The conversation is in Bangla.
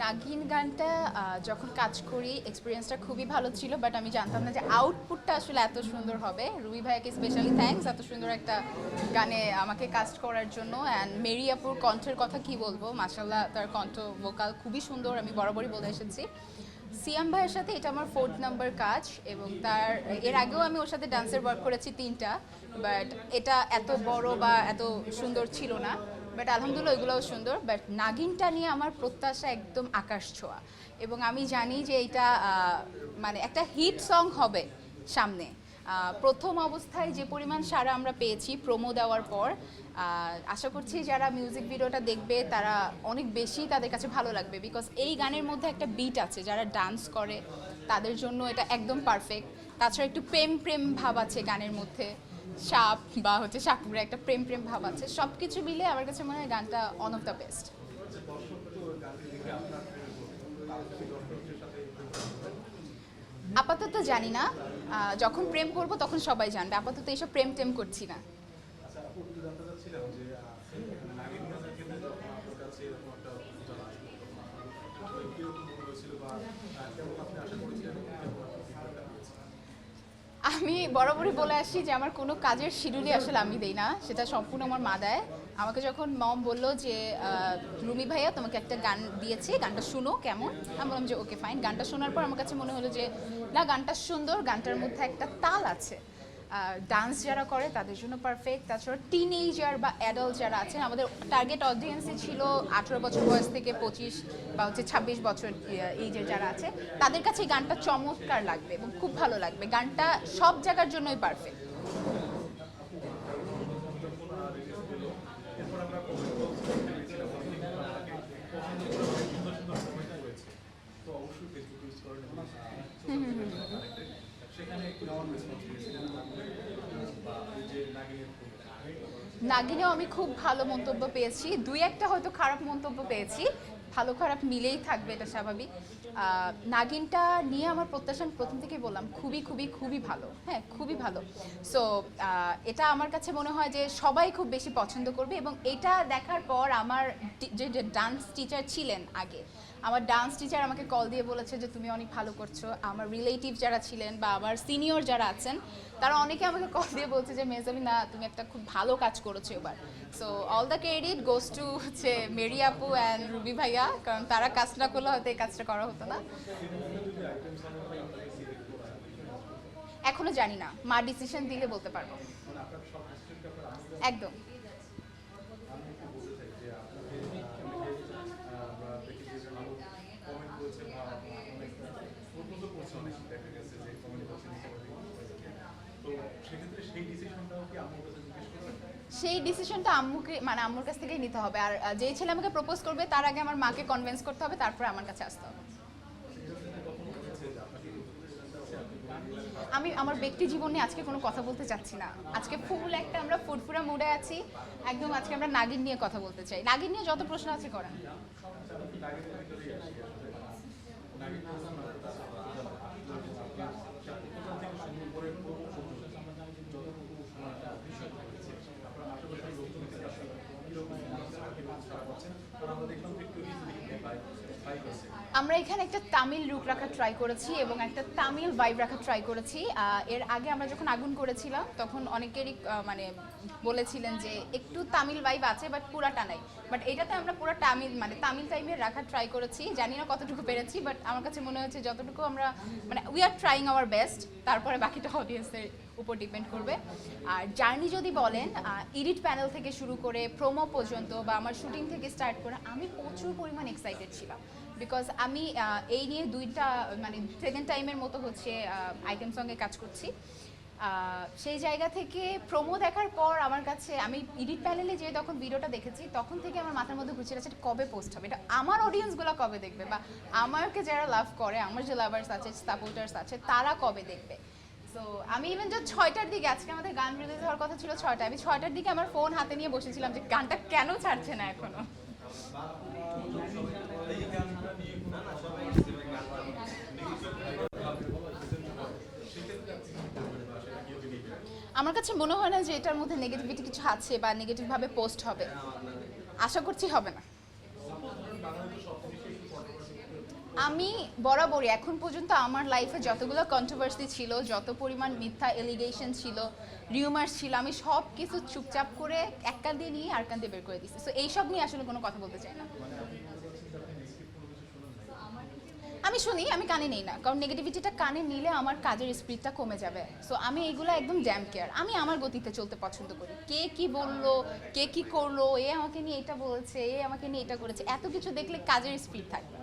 নাগিন গানটা যখন কাজ করি এক্সপিরিয়েন্সটা খুবই ভালো ছিল, বাট আমি জানতাম না যে আউটপুটটা আসলে এত সুন্দর হবে। রুবি ভাইয়াকে স্পেশালি থ্যাঙ্কস এত সুন্দর একটা গানে আমাকে কাস্ট করার জন্য। অ্যান্ড মেরি আপুর কণ্ঠের কথা কি বলবো, মাশাল্লাহ তার কণ্ঠ ভোকাল খুবই সুন্দর, আমি বরাবরই বলে এসেছি। সিয়াম ভাইয়ের সাথে এটা আমার 4th নাম্বার কাজ, এবং তার এর আগেও আমি ওর সাথে ডান্সের ওয়ার্ক করেছি 3টা, বাট এটা এত বড় বা এত সুন্দর ছিল না। বাট আলহামদুলিল্লাহ ওইগুলোও সুন্দর, বাট নাগিনটা নিয়ে আমার প্রত্যাশা একদম আকাশ ছোঁয়া, এবং আমি জানি যে এটা মানে একটা হিট সং হবে সামনে। প্রথম অবস্থায় যে পরিমাণ সাড়া আমরা পেয়েছি প্রোমো দেওয়ার পর, আশা করছি যারা মিউজিক ভিডিওটা দেখবে তারা অনেক বেশি তাদের কাছে ভালো লাগবে, বিকজ এই গানের মধ্যে একটা বিট আছে, যারা ডান্স করে তাদের জন্য এটা একদম পারফেক্ট। তাছাড়া একটু প্রেম প্রেম ভাব আছে গানের মধ্যে, সাপ বা হচ্ছে সাপুরে একটা প্রেম প্রেম ভাব আছে, সব কিছু মিলে আমার কাছে মনে হয় গানটা অন অফ দ্য বেস্ট। আপাতত জানি না, যখন প্রেম করব তখন সবাই জানবে, আপাতত এইসব প্রেম টেম করছি না। আমি বরাবরই বলে আসি যে আমার কোনো কাজের শিডিউলই আসলে আমি দেই না, সেটা সম্পূর্ণ আমার মা দেয়। আমাকে যখন মম বললো যে রুমি ভাইয়া তোমাকে একটা গান দিয়েছে, গানটা শুনো কেমন, আমি বললাম যে ওকে ফাইন। গানটা শোনার পর আমার কাছে মনে হলো যে না, গানটা সুন্দর, গানটার মধ্যে একটা তাল আছে, ডান্স যারা করে তাদের জন্য পারফেক্ট। তাছাড়া টিনেজার বা অ্যাডাল্ট যারা আছেন, আমাদের টার্গেট অডিয়েন্সই ছিল 18 বছর বয়স থেকে 25 বা হচ্ছে 26 বছর এইজের যারা আছে, তাদের কাছে এই গানটা চমৎকার লাগবে এবং খুব ভালো লাগবে। গানটা সব জায়গার জন্যই পারফেক্ট। নাগিনেও আমি খুব ভালো মন্তব্য পেয়েছি, দুই একটা হয়তো খারাপ মন্তব্য পেয়েছি, ভালো খারাপ মিলেই থাকবে, এটা স্বাভাবিক। নাগিনটা নিয়ে আমার প্রত্যাশা আমি প্রথম থেকেই বললাম খুবই খুবই খুবই ভালো, হ্যাঁ খুবই ভালো। সো এটা আমার কাছে মনে হয় যে সবাই খুব বেশি পছন্দ করবে, এবং এটা দেখার পর আমার যে ডান্স টিচার ছিলেন আগে, আমার ডান্স টিচার আমাকে কল দিয়ে বলেছে যে তুমি অনেক ভালো করছো। আমার রিলেটিভ যারা ছিলেন বা আমার সিনিয়র যারা আছেন, তারা অনেকে আমাকে কল দিয়ে বলছে যে মেহজাবিনা তুমি একটা খুব ভালো কাজ করেছো এবার। So all the credit goes to হচ্ছে মেরি আপু অ্যান্ড রুবি ভাইয়া, কারণ তারা কাজ না করলে হয়তো এই কাজটা করা হতো না। এখনো জানি না, মা ডিসিশন দিলে বলতে পারবো। একদম। সেই ডিসিশনটা আম্মুকে মানে আম্মুর কাছ থেকেই নিতে হবে, আর যেই ছেলে আমাকে প্রপোজ করবে তার আগে আমার মাকে কনভিন্স করতে হবে, তারপরে আমার কাছে আসতে হবে। আমি আমার ব্যক্তি জীবন নিয়ে আজকে কোনো কথা বলতে চাচ্ছি না, আজকে ফুল একটা আমরা ফুরফুরা মুডে আছি একদম। আজকে আমরা নাগিন নিয়ে কথা বলতে চাই, নাগিন নিয়ে যত প্রশ্ন আছে করেন। আমরা এখানে একটা তামিল লুক রাখার ট্রাই করেছি এবং একটা তামিল ভাইব রাখার ট্রাই করেছি। এর আগে আমরা যখন আগুন করেছিলাম তখন অনেকেরই মানে বলেছিলেন যে একটু তামিল ভাইব আছে বাট পুরাটা নাই, বাট এটাতে আমরা পুরো তামিল মানে তামিল টাইপের রাখার ট্রাই করেছি। জানি না কতটুকু পেরেছি, বাট আমার কাছে মনে হচ্ছে যতটুকু আমরা মানে we are trying our best, তারপরে বাকিটা অডিয়েন্সের উপর ডিপেন্ড করবে। আর জার্নি যদি বলেন, এডিট প্যানেল থেকে শুরু করে প্রোমো পর্যন্ত বা আমার শুটিং থেকে স্টার্ট করে আমি প্রচুর পরিমাণ এক্সাইটেড ছিলাম, বিকজ আমি এই নিয়ে দুইটা মানে সেকেন্ড টাইমের মতো হচ্ছে আইটেম সঙ্গে কাজ করছি। সেই জায়গা থেকে প্রোমো দেখার পর আমার কাছে, আমি এডিট প্যানেলে যে তখন ভিডিওটা দেখেছি তখন থেকে আমার মাথার মধ্যে ঘুরছে এটা কবে পোস্ট হবে, এটা আমার অডিয়েন্সগুলো কবে দেখবে, বা আমাকে যারা লাভ করে, আমার যে লাভার্স আছে সাপোর্টার্স আছে তারা কবে দেখবে। সো আমি ইভেন যে 6টার দিকে, আজকে আমাদের গান রিলিজ হওয়ার কথা ছিল 6টায়, আমি 6টার দিকে আমার ফোন হাতে নিয়ে বসেছিলাম যে গানটা কেন ছাড়ছে না এখনো। আমার কাছে মনে হয় না যে এটার মধ্যে নেগেটিভিটি কিছু আছে বা নেগেটিভভাবে পোস্ট হবে, আশা করছি হবে না। আমি বরাবরই এখন পর্যন্ত আমার লাইফে যতগুলো কন্ট্রোভার্সি ছিল, যত পরিমাণ মিথ্যা এলিগেশন ছিল, রিউমার্স ছিল, আমি সব কিছু চুপচাপ করে এক কান দিয়ে নিয়ে আর কান দিয়ে বের করে দিচ্ছি। সো এইসব নিয়ে আসলে কোনো কথা বলতে চাই না। আমি শুনি, আমি কানে নেই না, কারণ নেগেটিভিটিটা কানে নিলে আমার কাজের স্পিডটা কমে যাবে। সো আমি এইগুলো একদম ড্যাম কেয়ার, আমি আমার গতিতে চলতে পছন্দ করি। কে কি বললো, কে কি করলো, এ আমাকে নিয়ে এটা বলছে, এ আমাকে নিয়ে এটা করেছে, এত কিছু দেখলে কাজের স্পিড থাকবে